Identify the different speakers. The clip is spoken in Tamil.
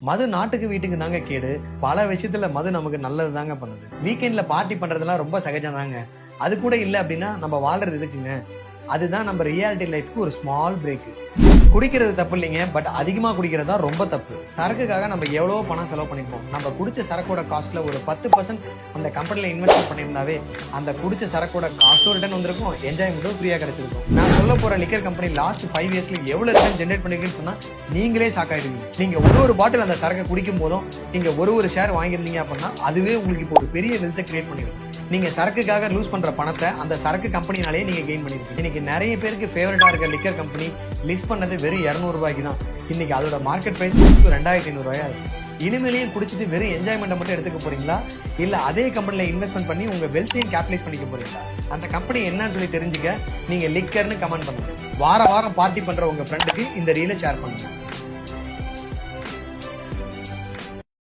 Speaker 1: மது நாட்டுக்கு வீட்டுக்கு தாங்க கேடு. பல விஷயத்துல மது நமக்கு நல்லது தாங்க பண்ணுது. வீக்கெண்ட்ல பார்ட்டி பண்றதெல்லாம் ரொம்ப சகஜம் தாங்க. அது கூட இல்ல அப்படின்னா நம்ம வாழ்றது எதுக்குங்க? அதுதான் நம்ம ரியாலிட்டி லைஃப்க்கு ஒரு ஸ்மால் பிரேக். குடிக்கிறது தப்பு இல்லைங்க, பட் அதிகமா குடிக்கிறதா ரொம்ப தப்பு. சரக்குக்காக நம்ம எவ்வளவோ பணம் செலவு பண்ணிருக்கோம். நம்ம குடிச்ச சரக்கோட காஸ்ட்ல ஒரு 10% அந்த கம்பெனில இன்வெஸ்ட் பண்ணியிருந்தாவே அந்த குடிச்ச சரக்கோட காஸ்ட்டும் ரிட்டர்ன் வந்திருக்கும், என்ஜாய்மெண்ட்டும் ஃப்ரீயா கிடைச்சிருக்கும். நான் சொல்ல போற லிக்கர் கம்பெனி லாஸ்ட் 5 இயர்ஸ்ல எவ்வளவு ரிட்டர்ன் ஜெனரேட் பண்ணிருக்குன்னு சொன்னா நீங்களே ஷாக் ஆயிடுவீங்க. நீங்க ஒரு பாட்டில் அந்த சரக்கை குடிக்கும் போதும் நீங்க ஒரு ஷேர் வாங்கியிருந்தீங்க அப்படின்னா அதுவே உங்களுக்கு இப்போ ஒரு பெரிய வெல்த்தை கிரியேட் பண்ணிடும். நீங்க சரக்குக்காக லூஸ் பண்ற பணத்தை அந்த சரக்கு கம்பெனினாலே நீங்க கெயின் பண்ணிருக்கீங்க. இன்னைக்கு நிறைய பேருக்கு ஃபேவரட்டா இருக்க லிக்கர் கம்பெனி லிஸ்ட் பண்ணது வெறும் 200 ரூபாய்க்கு தான். இன்னைக்கு அதோட மார்க்கெட் பிரைஸ் 2500 ரூபாயா இருக்கு. இனிமேலையும் குடிச்சிட்டு வெறும் என்ஜாய்மெண்ட் மட்டும் எடுத்துக்க போறீங்களா, இல்ல அதே கம்பெனில இன்வெஸ்ட்மெண்ட் பண்ணி உங்க வெல்த்தையும் கேபிடலைஸ் பண்ணிக்க போறீங்களா? அந்த கம்பெனி என்னன்னு சொல்லி தெரிஞ்சுக்க நீங்க லிக்கர்னு கமெண்ட் பண்ணுங்க. வாரம் பார்ட்டி பண்ற உங்க ஃப்ரெண்டுக்கு இந்த ரீலை ஷேர் பண்ணுங்க.